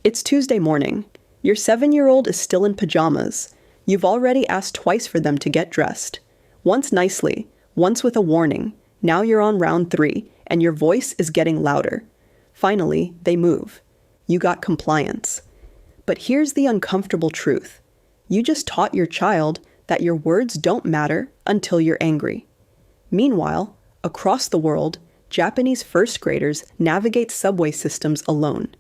It's Tuesday morning. Your 7-year-old is still in pajamas. You've already asked twice for them to get dressed. Once nicely, once with a warning. Now you're on round 3, and your voice is getting louder. Finally, they move. You got compliance. But here's the uncomfortable truth. You just taught your child that your words don't matter until you're angry. Meanwhile, across the world, Japanese first graders navigate subway systems alone.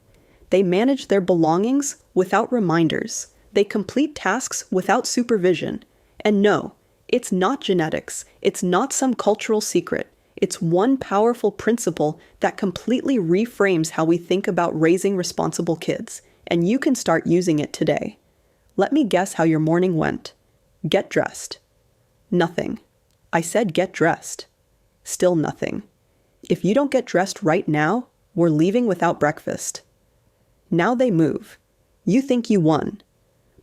They manage their belongings without reminders. They complete tasks without supervision. And no, it's not genetics. It's not some cultural secret. It's one powerful principle that completely reframes how we think about raising responsible kids. And you can start using it today. Let me guess how your morning went. Get dressed. Nothing. I said get dressed. Still nothing. If you don't get dressed right now, we're leaving without breakfast. Now they move. You think you won.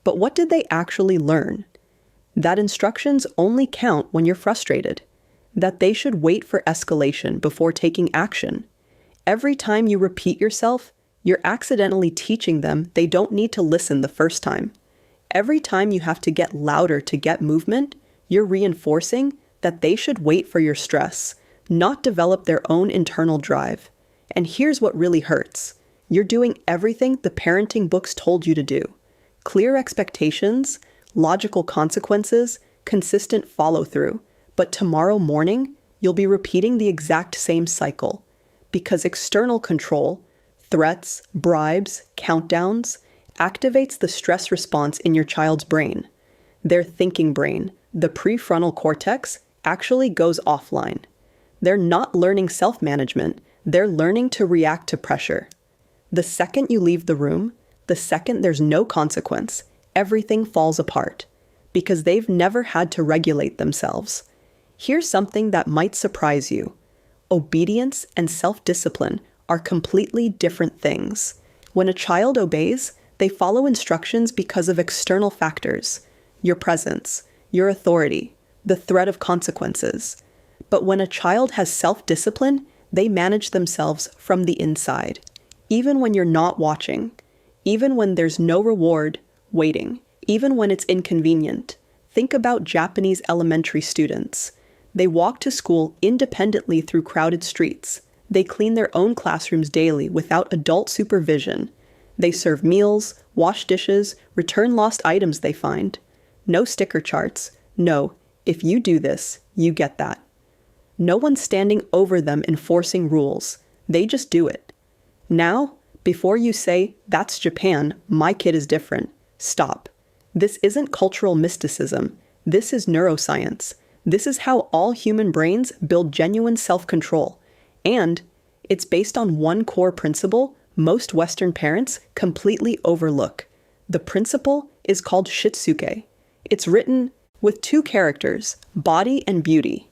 But what did they actually learn? That instructions only count when you're frustrated. That they should wait for escalation before taking action. Every time you repeat yourself, you're accidentally teaching them they don't need to listen the first time. Every time you have to get louder to get movement, you're reinforcing that they should wait for your stress, not develop their own internal drive. And here's what really hurts. You're doing everything the parenting books told you to do. Clear expectations, logical consequences, consistent follow-through. But tomorrow morning, you'll be repeating the exact same cycle. Because external control, threats, bribes, countdowns, activates the stress response in your child's brain. Their thinking brain, the prefrontal cortex, actually goes offline. They're not learning self-management, they're learning to react to pressure. The second you leave the room, the second there's no consequence, everything falls apart. Because they've never had to regulate themselves. Here's something that might surprise you. Obedience and self-discipline are completely different things. When a child obeys, they follow instructions because of external factors, your presence, your authority, the threat of consequences. But when a child has self-discipline, they manage themselves from the inside. Even when you're not watching, even when there's no reward waiting, even when it's inconvenient. Think about Japanese elementary students. They walk to school independently through crowded streets. They clean their own classrooms daily without adult supervision. They serve meals, wash dishes, return lost items they find. No sticker charts. No, if you do this, you get that. No one's standing over them enforcing rules. They just do it. Now, before you say, that's Japan, my kid is different, stop. This isn't cultural mysticism. This is neuroscience. This is how all human brains build genuine self-control. And it's based on one core principle most Western parents completely overlook. The principle is called Shitsuke. It's written with 2 characters, body and beauty.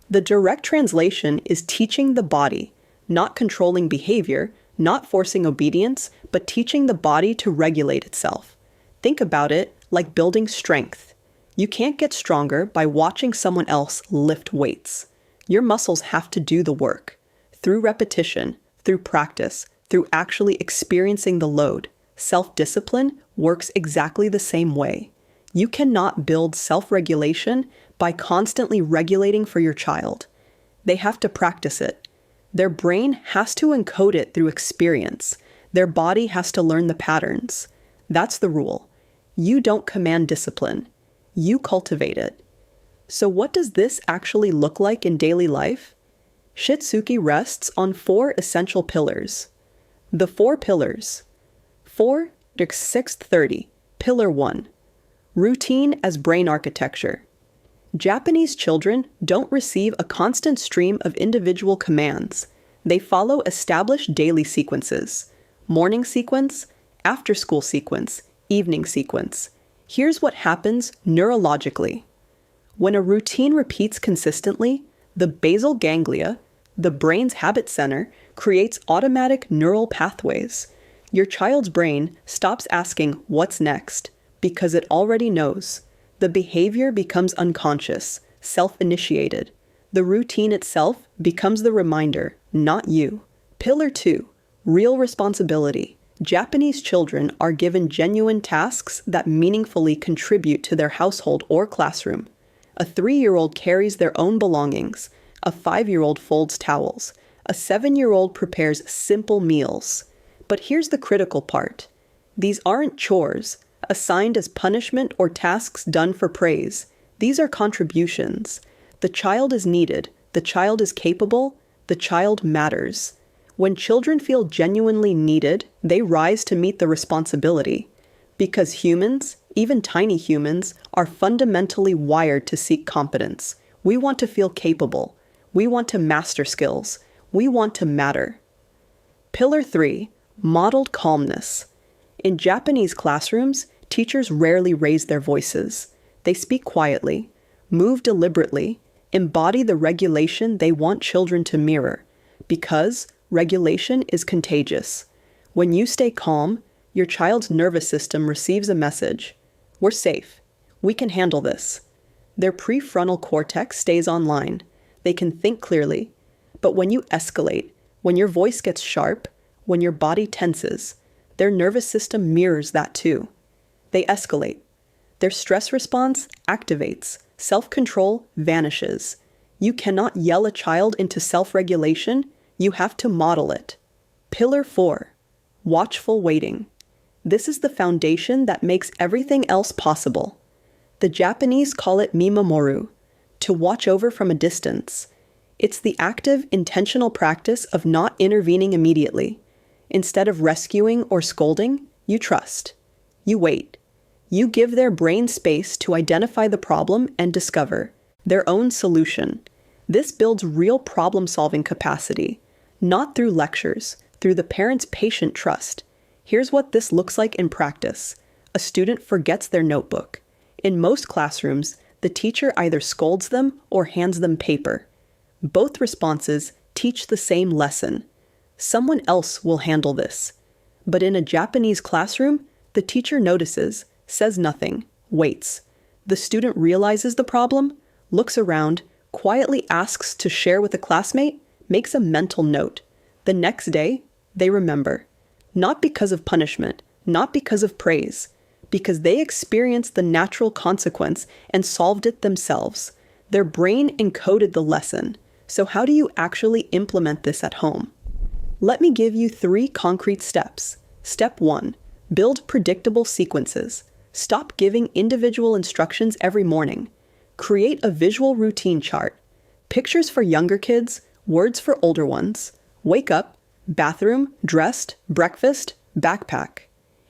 The direct translation is teaching the body, not controlling behavior, not forcing obedience, but teaching the body to regulate itself. Think about it like building strength. You can't get stronger by watching someone else lift weights. Your muscles have to do the work. Through repetition, through practice, through actually experiencing the load. Self-discipline works exactly the same way. You cannot build self-regulation by constantly regulating for your child. They have to practice it. Their brain has to encode it through experience. Their body has to learn the patterns. That's the rule. You don't command discipline. You cultivate it. So what does this actually look like in daily life? Shitsuke rests on 4 essential pillars. The 4 pillars. 4 to 630. Pillar 1. Routine as brain architecture. Japanese children don't receive a constant stream of individual commands. They follow established daily sequences. Morning sequence, after-school sequence, evening sequence. Here's what happens neurologically. When a routine repeats consistently, the basal ganglia, the brain's habit center, creates automatic neural pathways. Your child's brain stops asking what's next because it already knows. The behavior becomes unconscious, self-initiated. The routine itself becomes the reminder, not you. Pillar 2, real responsibility. Japanese children are given genuine tasks that meaningfully contribute to their household or classroom. A 3-year-old carries their own belongings. A 5-year-old folds towels. A 7-year-old prepares simple meals. But here's the critical part. These aren't chores, assigned as punishment or tasks done for praise. These are contributions. The child is needed. The child is capable. The child matters. When children feel genuinely needed, they rise to meet the responsibility. Because humans, even tiny humans, are fundamentally wired to seek competence. We want to feel capable. We want to master skills. We want to matter. Pillar 3. Modeled calmness. In Japanese classrooms, teachers rarely raise their voices. They speak quietly, move deliberately, embody the regulation they want children to mirror. Because regulation is contagious. When you stay calm, your child's nervous system receives a message. We're safe. We can handle this. Their prefrontal cortex stays online. They can think clearly. But when you escalate, when your voice gets sharp, when your body tenses, their nervous system mirrors that too. They escalate. Their stress response activates. Self-control vanishes. You cannot yell a child into self-regulation. You have to model it. Pillar 4. Watchful waiting. This is the foundation that makes everything else possible. The Japanese call it mimamoru, to watch over from a distance. It's the active, intentional practice of not intervening immediately. Instead of rescuing or scolding, you trust. You wait. You give their brain space to identify the problem and discover their own solution. This builds real problem-solving capacity, not through lectures, through the parent's patient trust. Here's what this looks like in practice. A student forgets their notebook. In most classrooms, the teacher either scolds them or hands them paper. Both responses teach the same lesson. Someone else will handle this. But in a Japanese classroom, the teacher notices, says nothing, waits. The student realizes the problem, looks around, quietly asks to share with a classmate, makes a mental note. The next day, they remember. Not because of punishment, not because of praise, because they experienced the natural consequence and solved it themselves. Their brain encoded the lesson. So how do you actually implement this at home? Let me give you 3 concrete steps. Step 1. Build predictable sequences. Stop giving individual instructions every morning. Create a visual routine chart. Pictures for younger kids, words for older ones. Wake up, bathroom, dressed, breakfast, backpack.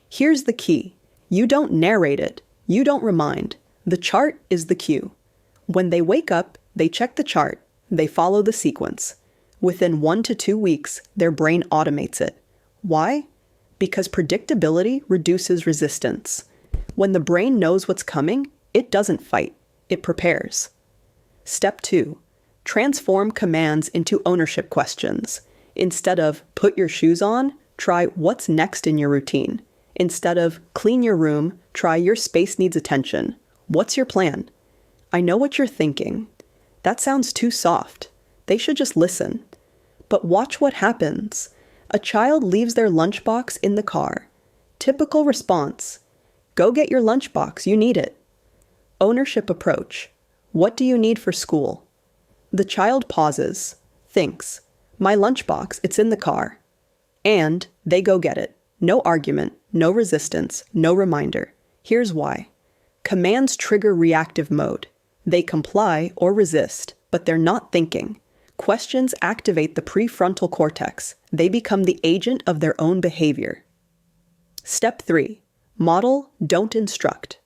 Here's the key. You don't narrate it. You don't remind. The chart is the cue. When they wake up, they check the chart. They follow the sequence. Within 1 to 2 weeks, their brain automates it. Why? Because predictability reduces resistance. When the brain knows what's coming, it doesn't fight. It prepares. Step 2. Transform commands into ownership questions. Instead of put your shoes on, try what's next in your routine. Instead of clean your room, try your space needs attention. What's your plan? I know what you're thinking. That sounds too soft. They should just listen. But watch what happens. A child leaves their lunchbox in the car. Typical response. Go get your lunchbox, you need it. Ownership approach. What do you need for school? The child pauses, thinks, my lunchbox, it's in the car. And they go get it. No argument, no resistance, no reminder. Here's why. Commands trigger reactive mode. They comply or resist, but they're not thinking. Questions activate the prefrontal cortex. They become the agent of their own behavior. Step 3. Model, don't instruct.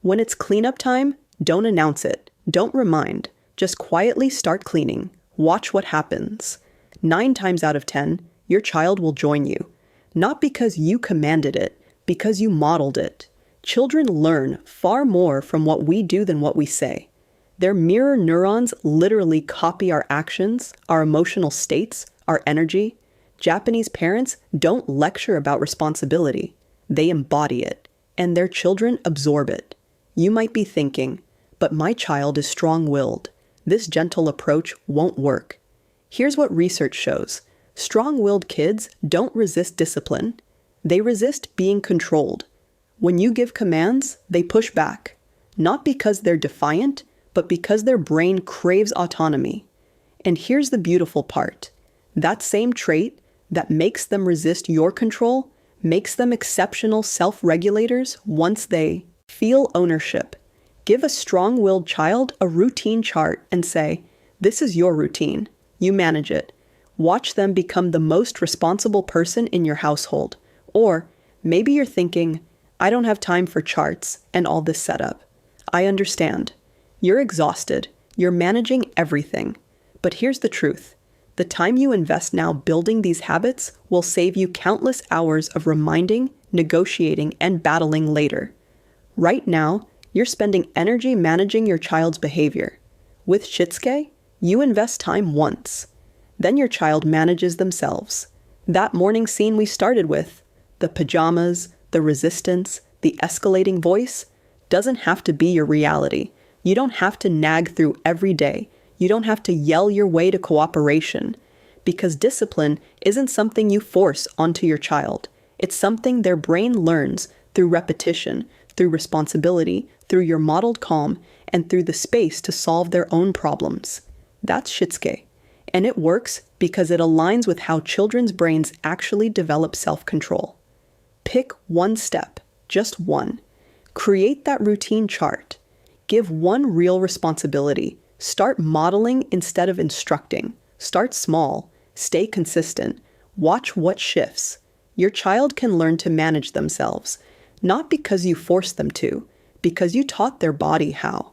When it's cleanup time, don't announce it. Don't remind. Just quietly start cleaning. Watch what happens. 9 times out of 10, your child will join you. Not because you commanded it, because you modeled it. Children learn far more from what we do than what we say. Their mirror neurons literally copy our actions, our emotional states, our energy. Japanese parents don't lecture about responsibility. They embody it, and their children absorb it. You might be thinking, but my child is strong-willed. This gentle approach won't work. Here's what research shows. Strong-willed kids don't resist discipline. They resist being controlled. When you give commands, they push back, not because they're defiant, but because their brain craves autonomy. And here's the beautiful part. That same trait that makes them resist your control makes them exceptional self-regulators once they feel ownership. Give a strong-willed child a routine chart and say, "This is your routine. You manage it." Watch them become the most responsible person in your household. Or maybe you're thinking, "I don't have time for charts and all this setup." I understand. You're exhausted. You're managing everything. But here's the truth. The time you invest now building these habits will save you countless hours of reminding, negotiating, and battling later. Right now, you're spending energy managing your child's behavior. With Shitsuke, you invest time once. Then your child manages themselves. That morning scene we started with, the pajamas, the resistance, the escalating voice, doesn't have to be your reality. You don't have to nag through every day. You don't have to yell your way to cooperation. Because discipline isn't something you force onto your child. It's something their brain learns through repetition, through responsibility, through your modeled calm, and through the space to solve their own problems. That's Shitsuke. And it works because it aligns with how children's brains actually develop self-control. Pick one step, just one. Create that routine chart. Give one real responsibility. Start modeling instead of instructing. Start small. Stay consistent. Watch what shifts. Your child can learn to manage themselves, not because you forced them to, because you taught their body how.